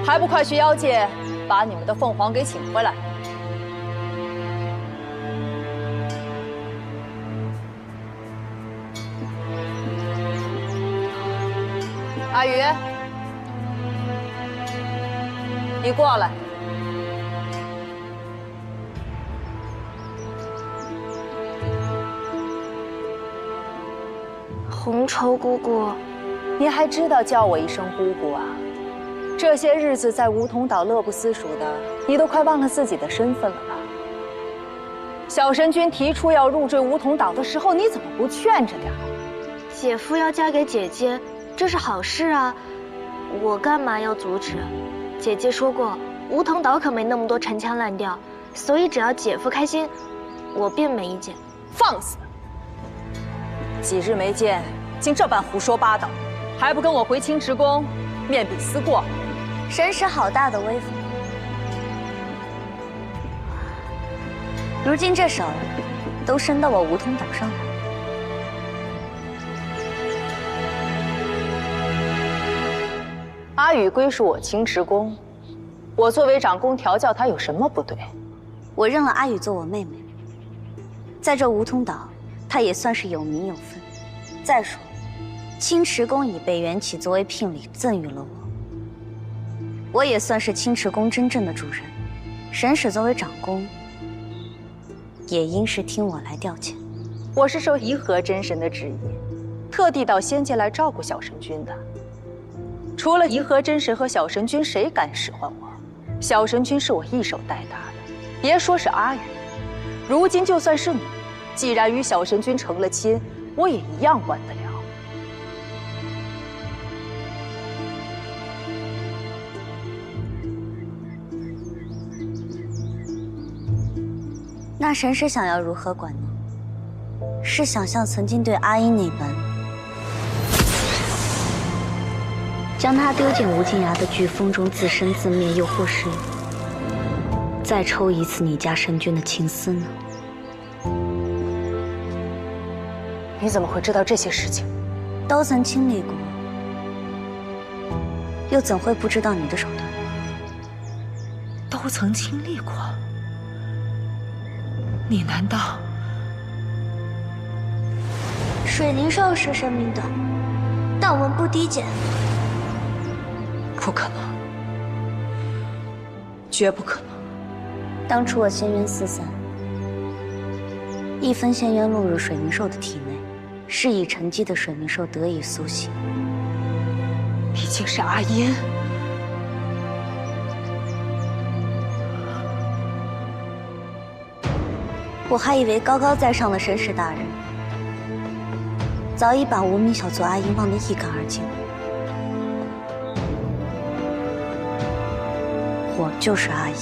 还不快去妖界把你们的凤凰给请回来！阿宇，你过来。红绸姑姑，你还知道叫我一声姑姑啊？这些日子在梧桐岛乐不思蜀的，你都快忘了自己的身份了吧？小神君提出要入赘梧桐岛的时候，你怎么不劝着点？姐夫要嫁给姐姐，这是好事啊，我干嘛要阻止？姐姐说过，梧桐岛可没那么多陈腔滥调，所以只要姐夫开心，我便没意见。放肆！几日没见，竟这般胡说八道，还不跟我回清池宫面壁思过？神使好大的威风，如今这手都伸到我梧桐岛上来。阿宇归属我清池宫，我作为长宫调教他有什么不对？我认了阿宇做我妹妹，在这梧桐岛，她也算是有名有分。再说，清池宫已被缘起作为聘礼赠予了我也算是清池宫真正的主人。神使作为长宫，也应是听我来调遣。我是受颐和真神的旨意，特地到仙界来照顾小神君的。除了颐和真神和小神君，谁敢使唤我？小神君是我一手带大的，别说是阿宇，如今就算是你，既然与小神君成了亲，我也一样管得了。那神使想要如何管呢？是想像曾经对阿英那般，将他丢进无尽崖的飓风中自生自灭，又或是再抽一次你家神君的情丝呢？你怎么会知道这些事情？都曾经历过，又怎会不知道你的手段？都曾经历过，你难道？水灵兽是生命短，但文不低贱。不可能，绝不可能！当初我仙渊四散，一分仙渊落入水灵兽的体内，是以沉积的水灵兽得以苏醒。毕竟是阿音，我还以为高高在上的神使大人，早已把无名小卒阿英忘得一干二净。我就是阿英。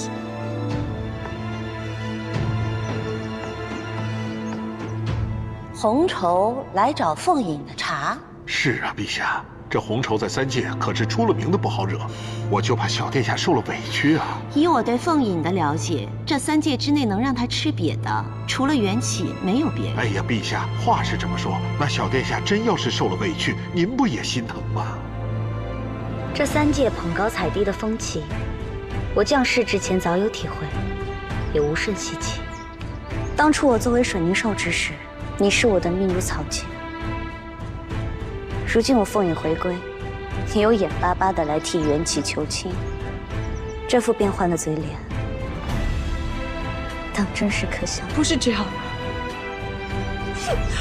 红绸来找凤隐的茬。是啊，陛下，这红绸在三界可是出了名的不好惹，我就怕小殿下受了委屈啊。以我对凤隐的了解，这三界之内能让他吃瘪的，除了缘起，没有别人。哎呀，陛下，话是这么说，那小殿下真要是受了委屈，您不也心疼吗？这三界捧高踩低的风气，我降世之前早有体会，也无甚稀奇。当初我作为水灵兽之时，你视我的命如草芥。如今我凤隐回归，你又眼巴巴的来替缘起求亲，这副变幻的嘴脸，当真是可笑。不是这样的，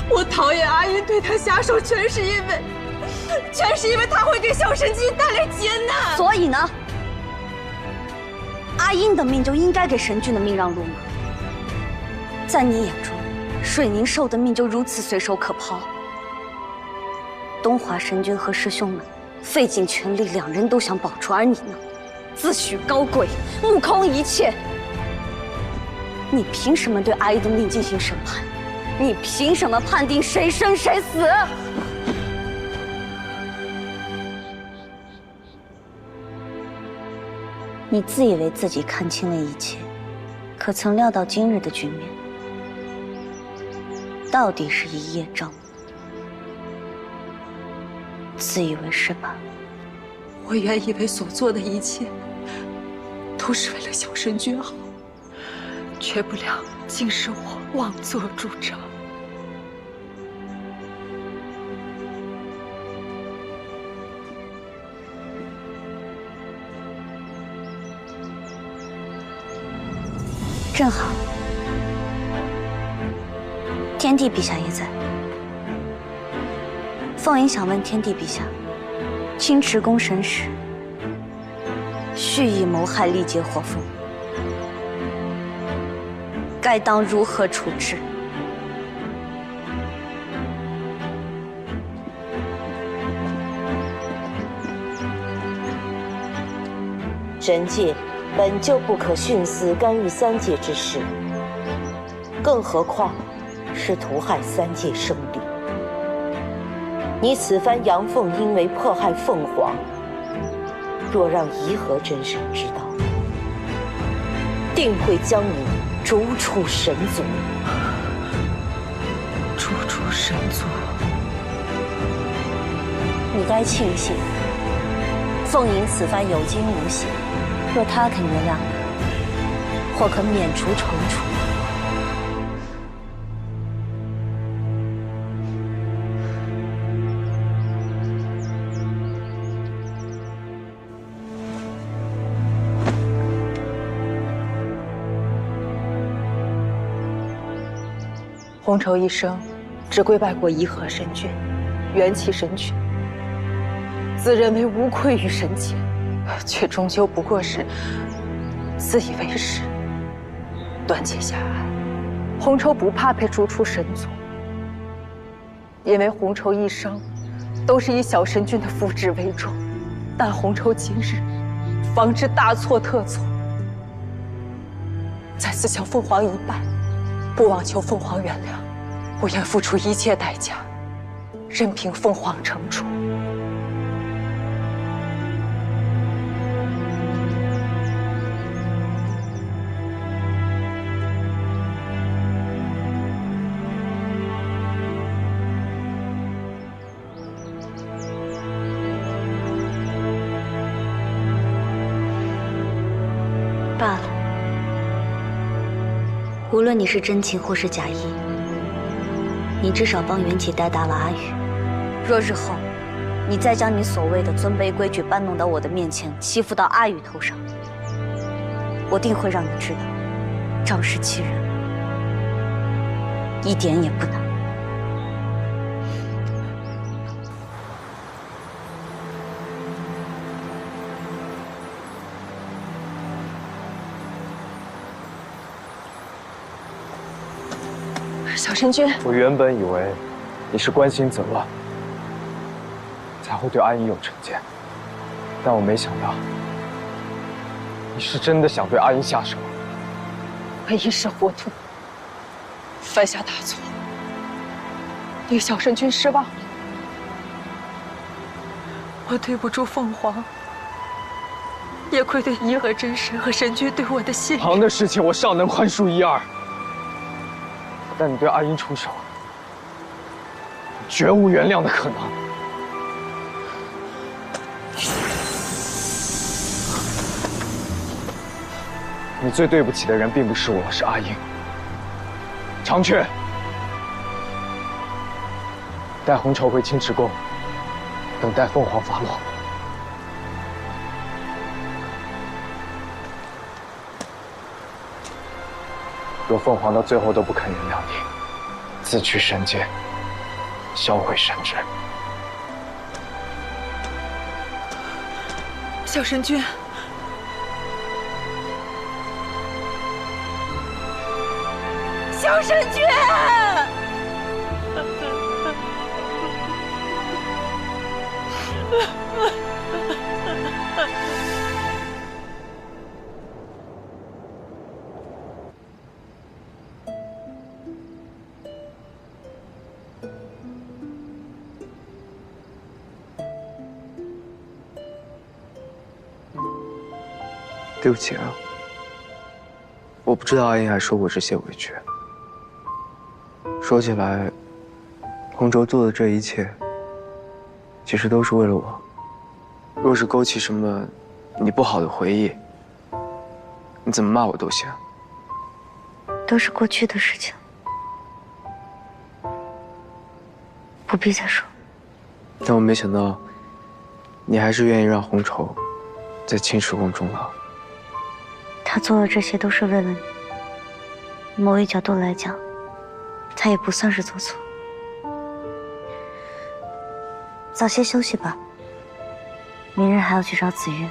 我讨厌阿英对他下手，全是因为他会给小神君带来艰难。所以呢，阿英的命就应该给神君的命让路吗？在你眼中，水灵兽的命就如此随手可抛？东华神君和师兄们费尽全力，两人都想保住，而你呢，自诩高贵，目空一切。你凭什么对阿姨的命进行审判？你凭什么判定谁生谁死？你自以为自己看清了一切，可曾料到今日的局面，到底是一叶障目？自以为是吧？我原以为所做的一切都是为了小神君好，却不料竟是我妄作主张。正好，天帝陛下也在。凤仪想问天帝陛下，青池宫神使蓄意谋害历劫火凤，该当如何处置？神界本就不可徇私干预三界之事，更何况是屠害三界生灵。你此番阳凤因为迫害凤凰，若让颐和真神知道，定会将你逐出神族。逐出神族，你该庆幸，凤吟此番有惊无险。若他肯原谅你，或可免除惩处。红绸一生只跪拜过颐和神君、元气神君，自认为无愧于神界，却终究不过是自以为是、断节狭隘。红绸不怕被逐出神族，因为红绸一生都是以小神君的福祉为重。但红绸今日方知大错特错，再次向凤凰一拜，不妄求凤凰原谅，我愿付出一切代价，任凭凤凰惩处。罢了，无论你是真情或是假意，你至少帮元启带大了阿宇。若日后你再将你所谓的尊卑规矩搬弄到我的面前，欺负到阿宇头上，我定会让你知道，仗势欺人一点也不难。小神君，我原本以为你是关心则乱，才会对阿英有成见，但我没想到你是真的想对阿英下手。我一时糊涂，犯下大错，对小神君失望了。我对不住凤凰，也愧对颐和真神和神君对我的信任。旁的事情我尚能宽恕一二，但你对阿英出手，绝无原谅的可能。你最对不起的人并不是我，是阿英。长雀，带红绸回青池宫，等待凤凰发落。若凤凰到最后都不肯原谅你，自去神界，销毁神职。小神君，小神君！对不起啊，我不知道阿英还受过这些委屈。说起来，红绸做的这一切，其实都是为了我。若是勾起什么你不好的回忆，你怎么骂我都行。都是过去的事情，不必再说。但我没想到，你还是愿意让红绸在青石宫终老。他做的这些都是为了你。某一角度来讲，他也不算是做错。早些休息吧，明日还要去找紫月。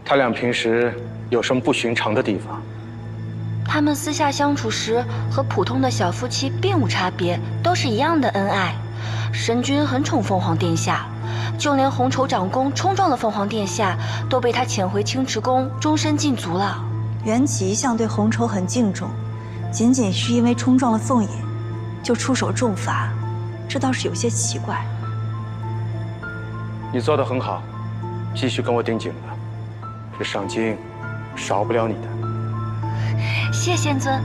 他俩平时有什么不寻常的地方？他们私下相处时和普通的小夫妻并无差别，都是一样的恩爱。神君很宠凤凰殿下，就连红绸长公冲撞了凤凰殿下，都被他遣回青池宫，终身禁足了。袁启一向对红绸很敬重，仅仅是因为冲撞了凤爷，就出手重罚，这倒是有些奇怪。你做得很好，继续跟我盯紧了。这赏金少不了你的。谢仙尊。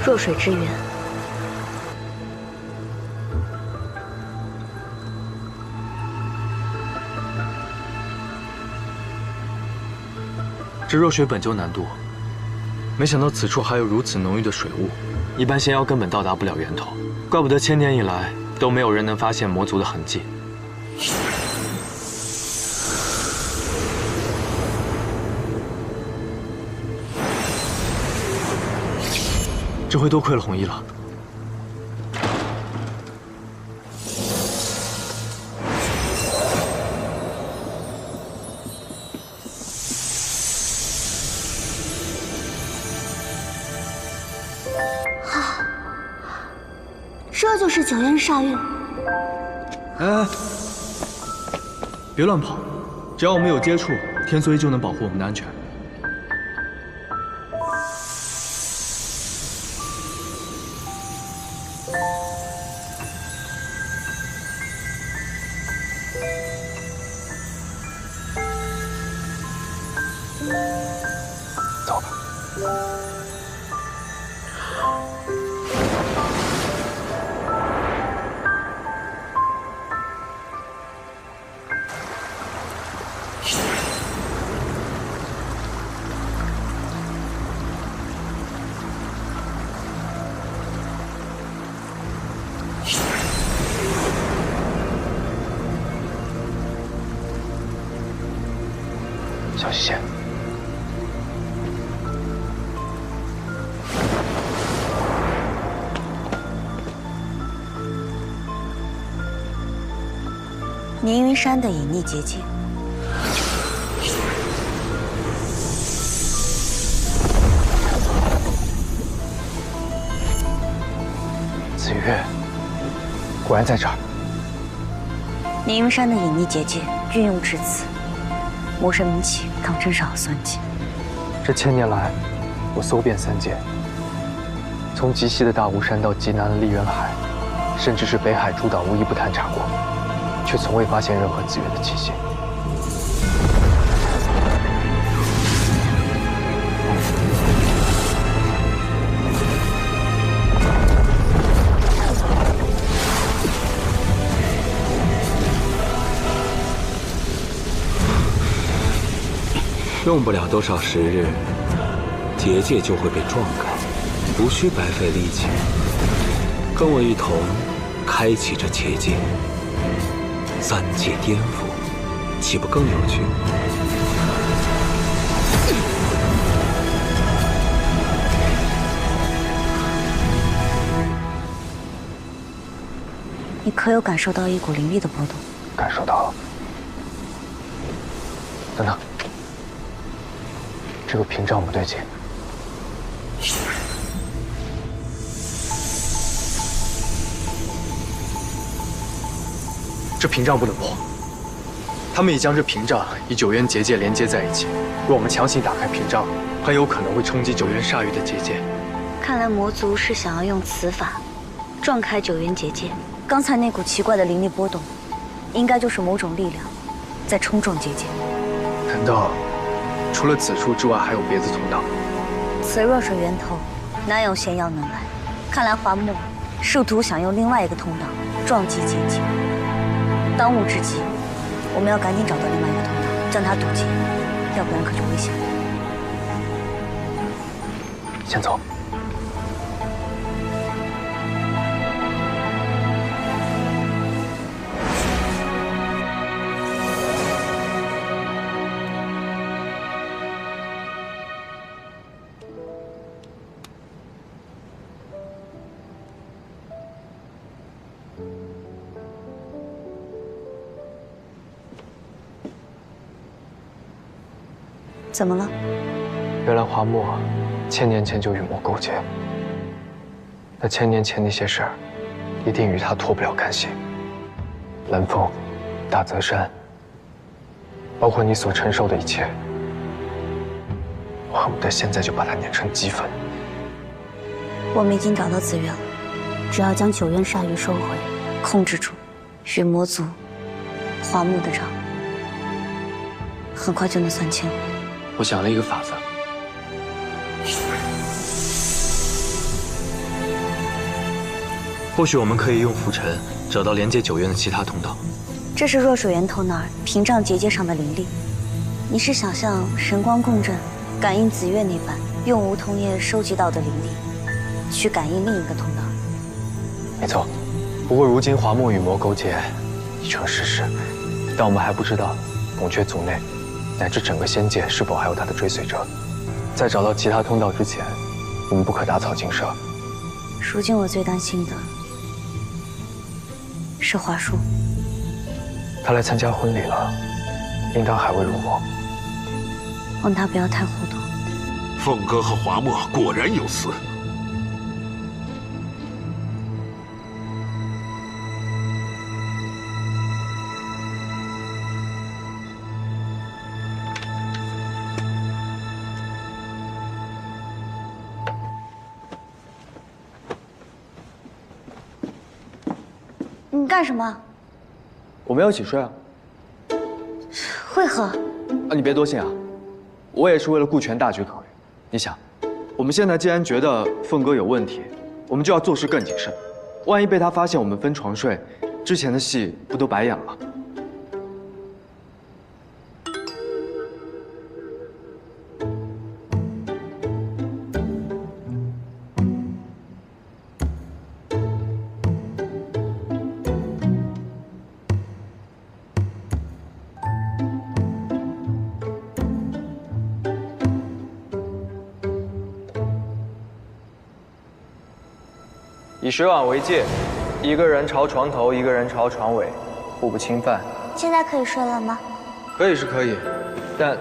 弱水之源。这弱水本就难渡，没想到此处还有如此浓郁的水雾，一般仙妖根本到达不了源头，怪不得千年以来都没有人能发现魔族的痕迹。这回多亏了红衣了。这就是九渊煞域。哎，别乱跑！只要我们有接触，天梭衣就能保护我们的安全。走吧。小西仙。凝云山的隐匿结界。紫月，果然在这儿。凝云山的隐匿结界运用至此，魔神明启当真是好算计。这千年来，我搜遍三界，从极西的大雾山到极南的丽渊海，甚至是北海诸岛，无一不探查过，却从未发现任何紫月的气息。用不了多少时日，结界就会被撞开，无需白费力气。跟我一同开启这结界，三界颠覆，岂不更有趣？你可有感受到一股灵力的波动？感受到了。等等，这个屏障不对劲。这屏障不能破。他们已将这屏障与九渊结界连接在一起。若我们强行打开屏障，很有可能会冲击九渊煞域的结界。看来魔族是想要用此法撞开九渊结界。刚才那股奇怪的灵力波动，应该就是某种力量在冲撞结界。难道除了此处之外还有别的通道？此弱水源头，难有仙药能来。看来华墨试图想用另外一个通道撞击结界。当务之急，我们要赶紧找到另外一个通道，将它堵截，要不然可就危险了。先走。怎么了？原来华墨1000年前就与魔勾结，那1000年前那些事儿，一定与他脱不了干系。蓝风、大泽山，包括你所承受的一切，我恨不得现在就把它碾成齑粉。我们已经找到资源了，只要将九渊煞域收回，控制住与魔族、华木的账，很快就能算清了。我想了一个法子，或许我们可以用拂尘找到连接九渊的其他通道。这是弱水源头那儿屏障结界上的灵力。你是想像神光共振、感应紫月那般，用梧桐叶收集到的灵力，去感应另一个通道？没错。不过如今华墨与魔勾结已成事实，但我们还不知道孔雀族内乃至整个仙界是否还有他的追随者。在找到其他通道之前，我们不可打草惊蛇。如今我最担心的是华叔。他来参加婚礼了，应当还未入魔。望他不要太糊涂。凤哥和华墨果然有私。你干什么？我们要一起睡啊。为何？啊，你别多心啊，我也是为了顾全大局考虑。你想，我们现在既然觉得凤哥有问题，我们就要做事更谨慎。万一被他发现我们分床睡，之前的戏不都白演了？以10碗为界，一个人朝床头，一个人朝床尾，互不侵犯。现在可以睡了吗？可以是可以，但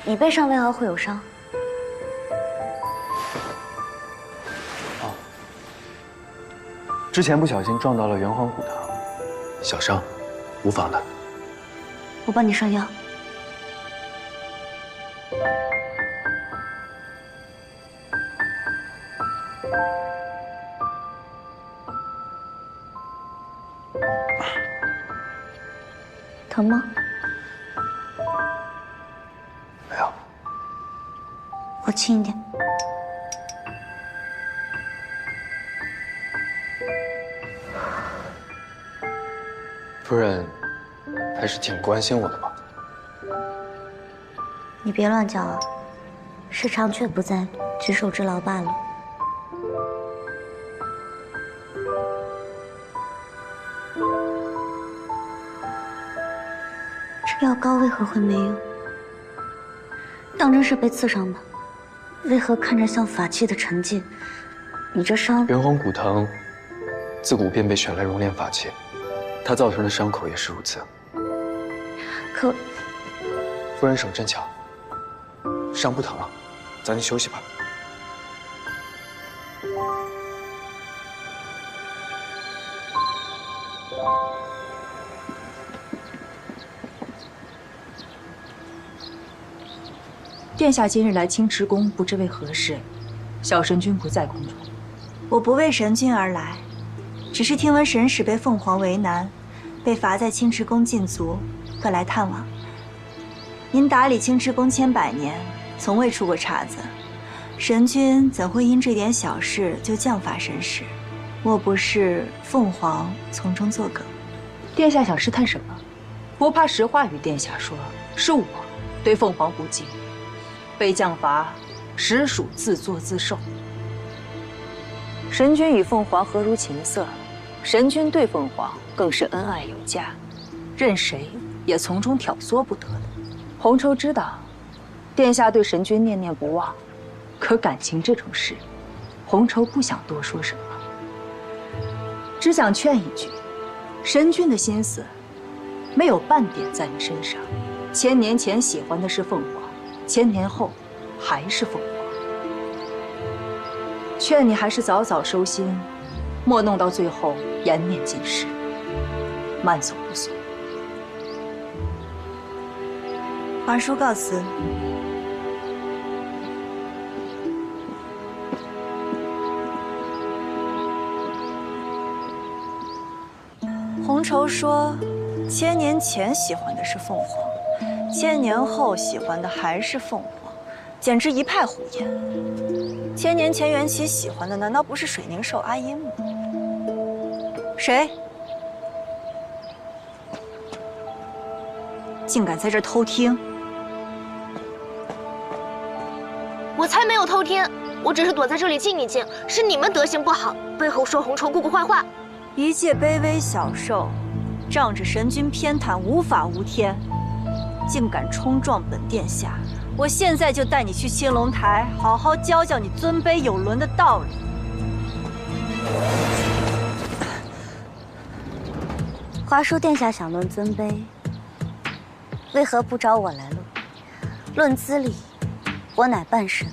你背上为何会有伤？之前不小心撞到了圆环虎堂，小伤，无妨的。我帮你上药。疼吗？没有。我轻一点。夫人还是挺关心我的吧？你别乱叫啊！是长雀不在，举手之劳罢了。这药膏为何会没有？当真是被刺伤的？为何看着像法器的沉浸？你这伤……元皇骨藤自古便被选来熔炼法器，它造成的伤口也是如此。可夫人手真巧，伤不疼了，早点休息吧。殿下今日来青池宫，不知为何事？小神君不在宫中。我不为神君而来，只是听闻神使被凤凰为难，被罚在青池宫禁足，特来探望。您打理青池宫千百年，从未出过岔子，神君怎会因这点小事就降罚神使？莫不是凤凰从中作梗？殿下想试探什么？不怕实话与殿下说，是我对凤凰不敬。被降罚，实属自作自受。神君与凤凰何如琴瑟，神君对凤凰更是恩爱有加，任谁也从中挑唆不得的。红绸知道，殿下对神君念念不忘，可感情这种事，红绸不想多说什么，只想劝一句：神君的心思没有半点在你身上。千年前喜欢的是凤凰。千年后，还是凤凰。劝你还是早早收心，莫弄到最后颜面尽失。慢走不送。华叔告辞。红绸说，千年前喜欢的是凤凰。千年后喜欢的还是凤凰，简直一派胡言。千年前缘起喜欢的难道不是水凝兽阿音吗？谁？竟敢在这偷听！我才没有偷听，我只是躲在这里静一静。是你们德行不好，背后说红绸姑姑坏话。一介卑微小兽，仗着神君偏袒，无法无天。竟敢冲撞本殿下！我现在就带你去青龙台，好好教教你尊卑有伦的道理。华叔殿下想论尊卑，为何不找我来论？论资历，我乃半神，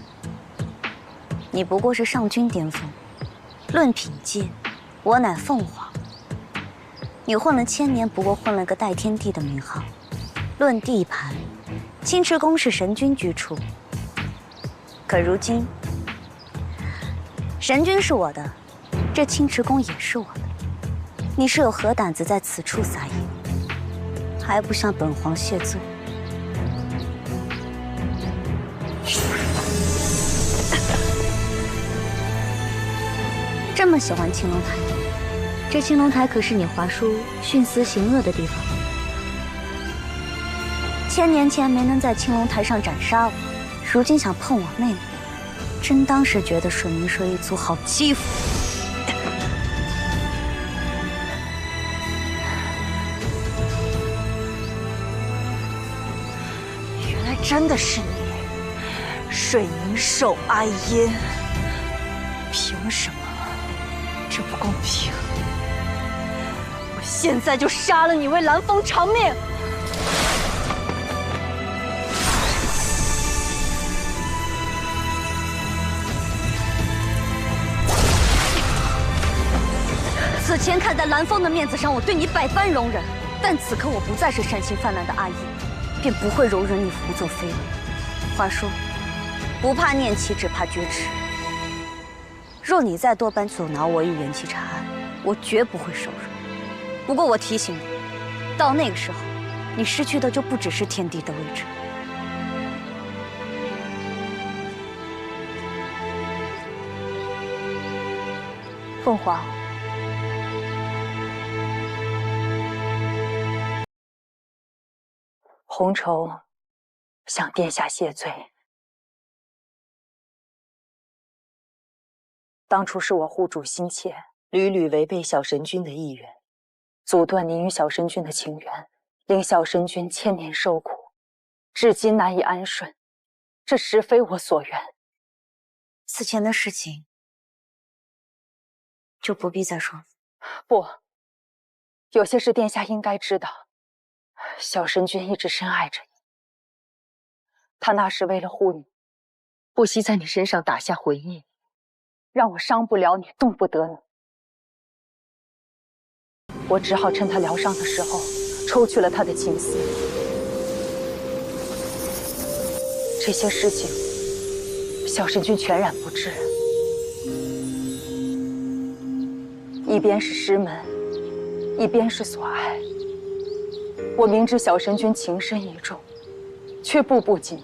你不过是上军巅峰；论品阶，我乃凤凰，你混了千年，不过混了个代天地的名号。论地盘，青池宫是神君居处，可如今神君是我的，这青池宫也是我的。你是有何胆子在此处撒野？还不向本皇谢罪？这么喜欢青龙台，这青龙台可是你华叔徇私行恶的地方。千年前没能在青龙台上斩杀我，如今想碰我妹妹，真当是觉得水明社一族好欺负。原来真的是你，水凝兽阿音！凭什么？这不公平！我现在就杀了你，为蓝风偿命！此前看在蓝风的面子上，我对你百般容忍，但此刻我不再是善心泛滥的阿姨，便不会容忍你胡作非为。话说，不怕念其，只怕绝齿。若你再多般阻挠我与元气查案，我绝不会手软。不过我提醒你，到那个时候，你失去的就不只是天帝的位置。凤凰。红绸向殿下谢罪。当初是我护主心切，屡屡违背小神君的意愿，阻断您与小神君的情缘，令小神君千年受苦，至今难以安顺。这实非我所愿。此前的事情就不必再说了。不，有些事殿下应该知道。小神君一直深爱着你，他那时为了护你，不惜在你身上打下魂印，让我伤不了你，动不得你。我只好趁他疗伤的时候，抽去了他的情丝。这些事情，小神君全然不知。一边是师门，一边是所爱。我明知小神君情深意重，却步步紧。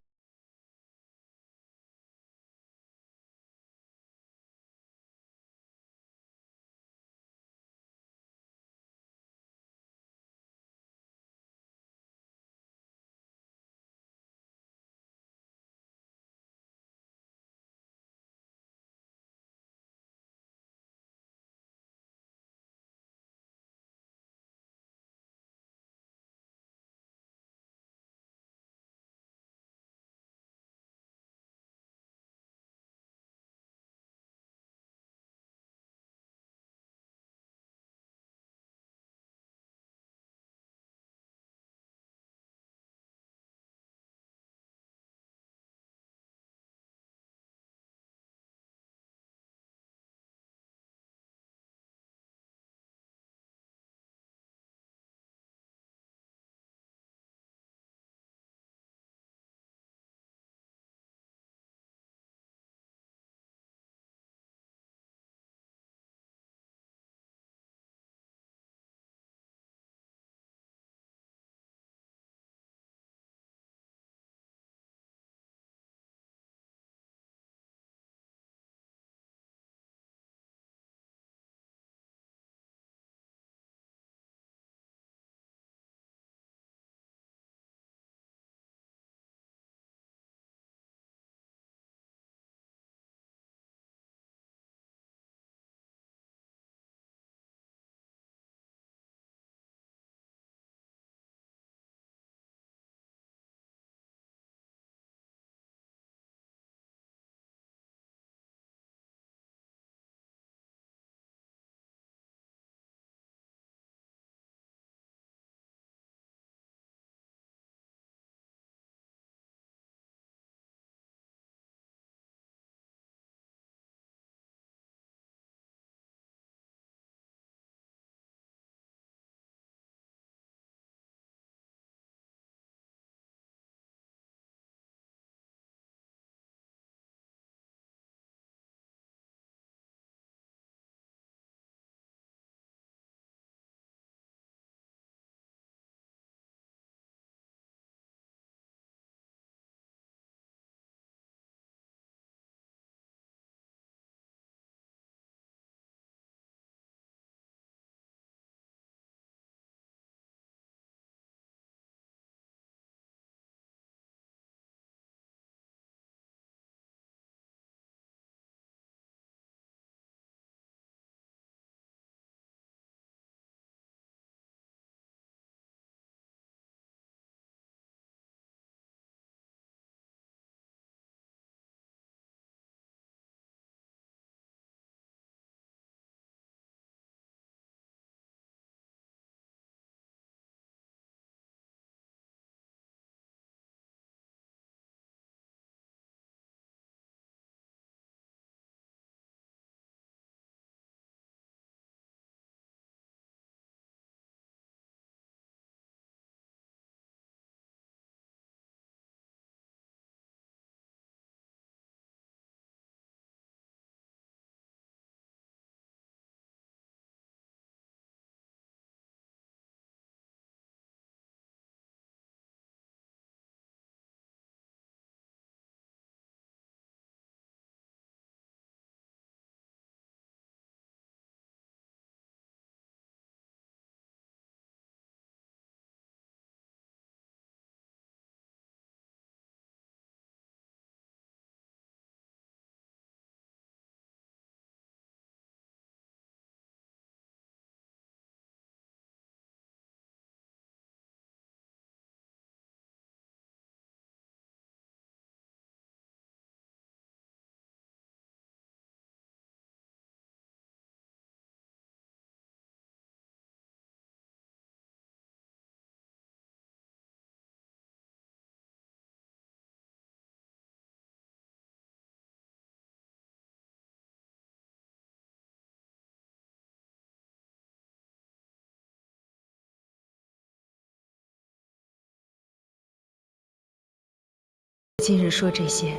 今日说这些，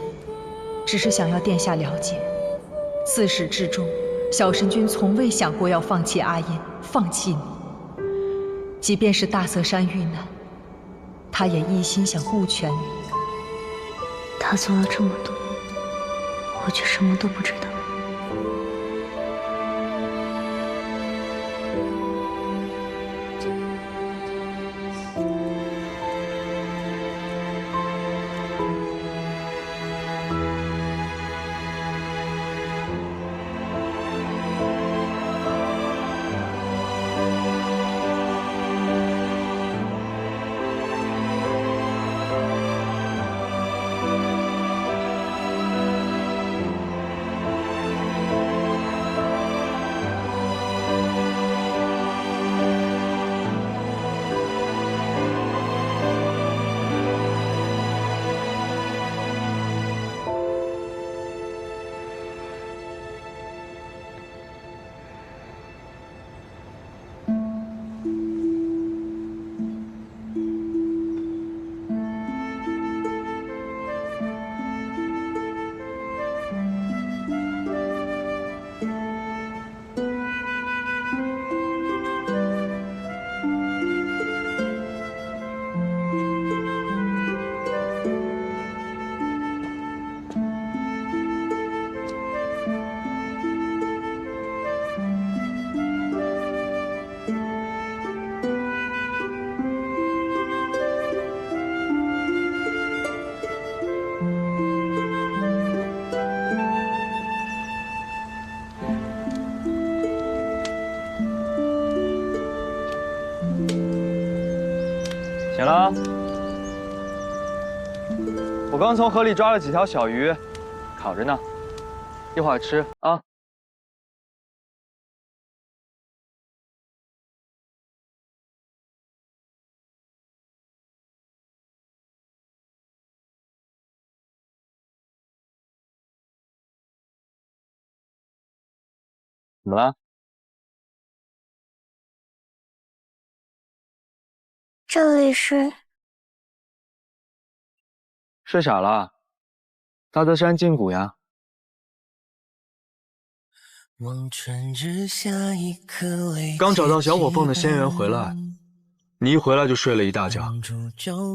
只是想要殿下了解，自始至终，小神君从未想过要放弃阿音，放弃你。即便是大泽山遇难，他也一心想顾全你。他做了这么多，我却什么都不知道。醒了，我刚从河里抓了几条小鱼，烤着呢，一会儿吃啊。怎么了？这里是？睡傻了？大泽山禁谷呀。刚找到小火凤的仙缘回来，你一回来就睡了一大觉，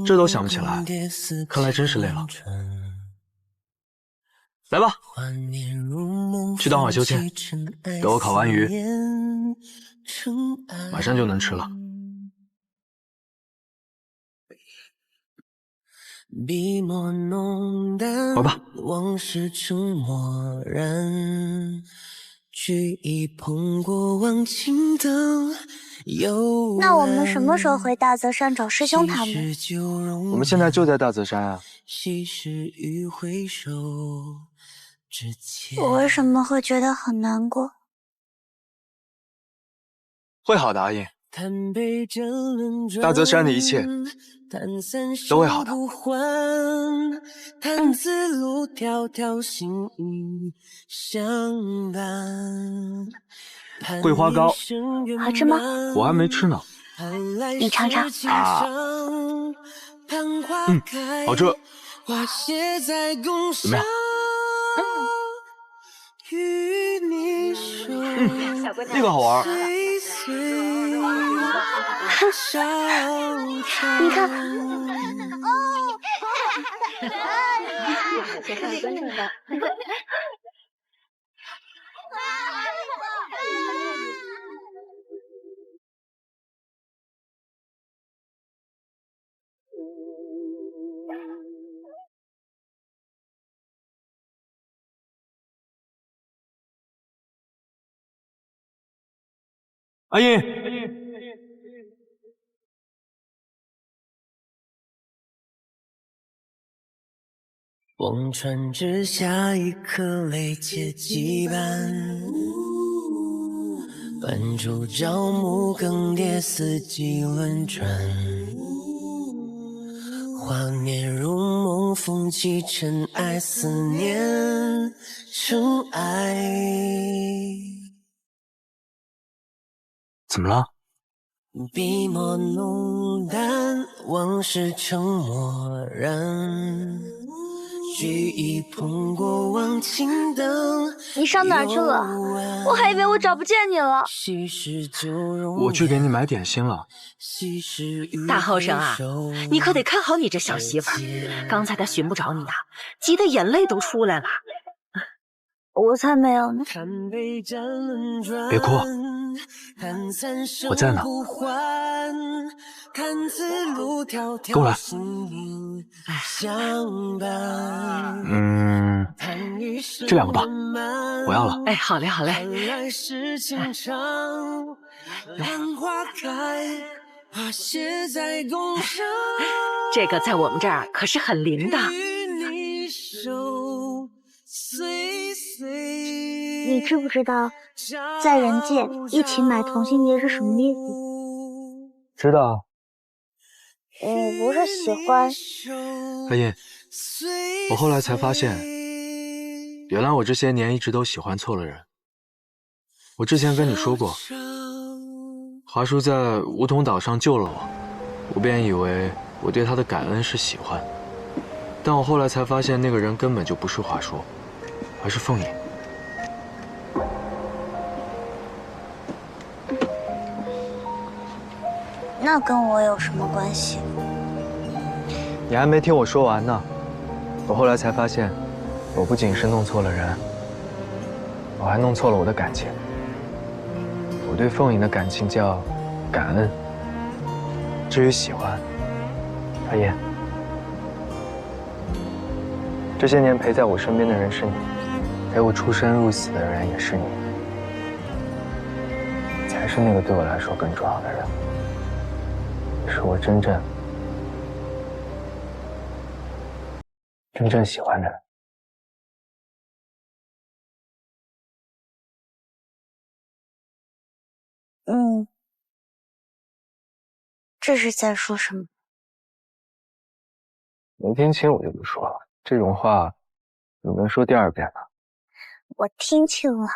这都想不起来，看来真是累了。来吧，去当晚修仙，给我烤完鱼，马上就能吃了。玩吧。那我们什么时候回大泽山找师兄他们？我们现在就在大泽山啊。我为什么会觉得很难过？会好的，阿印。大泽山的一切都会好的。桂花糕好吃吗？我还没吃呢。你尝尝。啊，好吃。怎么样？那个好玩。你看，阿印，望穿之下一颗泪结羁绊，泛舟朝暮更迭，四季轮转。画面如梦，风起尘埃，思念尘埃。怎么了？笔墨浓淡，往事成漠然。举一捧过往情灯。你上哪儿去了？我还以为我找不见你了。我去给你买点心了。大后生啊，你可得看好你这小媳妇儿。刚才她寻不着你啊，急得眼泪都出来了。我才没有呢。别哭，我在呢。跟我来。这两个吧，我要了。哎，好嘞，好嘞。这个在我们这儿可是很灵的。你知不知道，在人界一起买同心结是什么意思？知道。我不是喜欢。阿印，我后来才发现，原来我这些年一直都喜欢错了人。我之前跟你说过，华叔在梧桐岛上救了我，我便以为我对他的感恩是喜欢，但我后来才发现，那个人根本就不是华叔，而是凤影。那跟我有什么关系？你还没听我说完呢。我后来才发现，我不仅是弄错了人，我还弄错了我的感情。我对凤影的感情叫感恩，至于喜欢，阿燕，这些年陪在我身边的人是你，陪我出生入死的人也是你，才是那个对我来说更重要的人，也是我真正喜欢的人。这是在说什么？没听清我就不说了，这种话怎么能说第二遍呢？我听清了。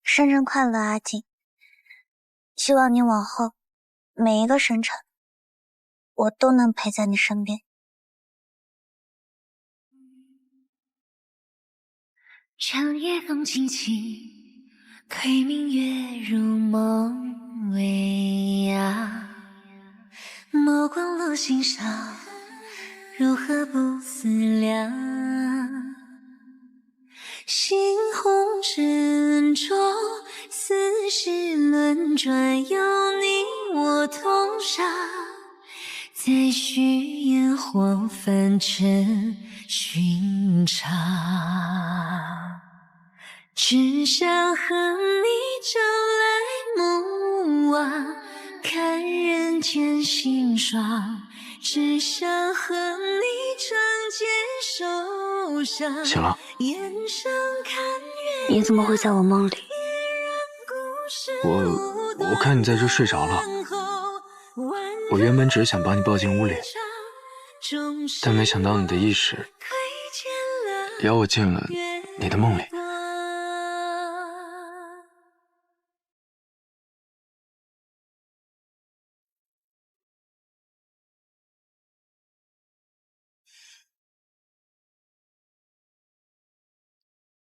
生辰快乐，阿锦！希望你往后每一个生辰，我都能陪在你身边。长夜风轻轻，窥明月如梦微啊。眸光落心上，如何不思量？猩红尘中，似世轮转，有你我同上。再续烟火，凡尘寻常。只想和你朝来暮往，看人间辛爽。只想和你长街受伤。醒了。你怎么会在我梦里？我看你在这睡着了，我原本只是想把你抱进屋里，但没想到你的意识邀我进了你的梦里。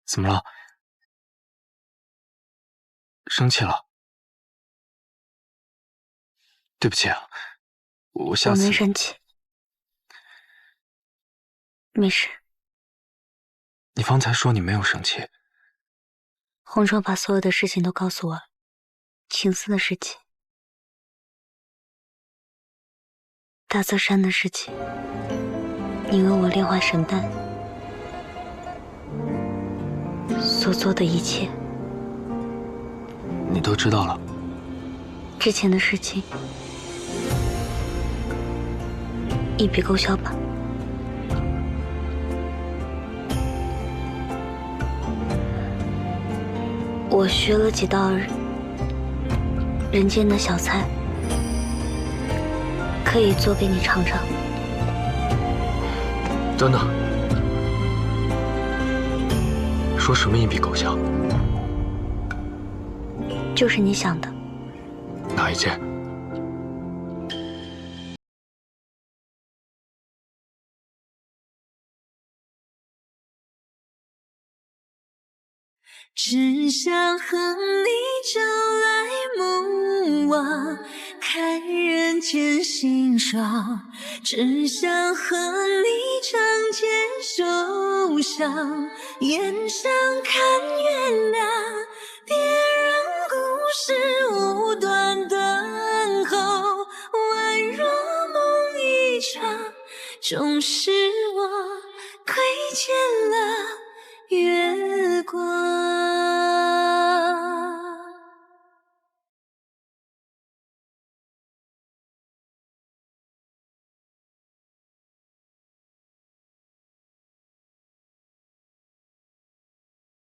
怎么了？生气了？对不起啊，我下次……我没生气，没事。你方才说你没有生气。红州把所有的事情都告诉我了，青丝的事情，大泽山的事情，你为我炼化神丹所做的一切，你都知道了。之前的事情一笔勾销吧。我学了几道人间的小菜，可以做给你尝尝。等等，说什么一笔勾销？就是你想的。哪一件？只想和你朝来暮往，看人间欣赏，只想和你长牵手上，眼上看月亮，别让故事无端等候，宛若梦一场，总是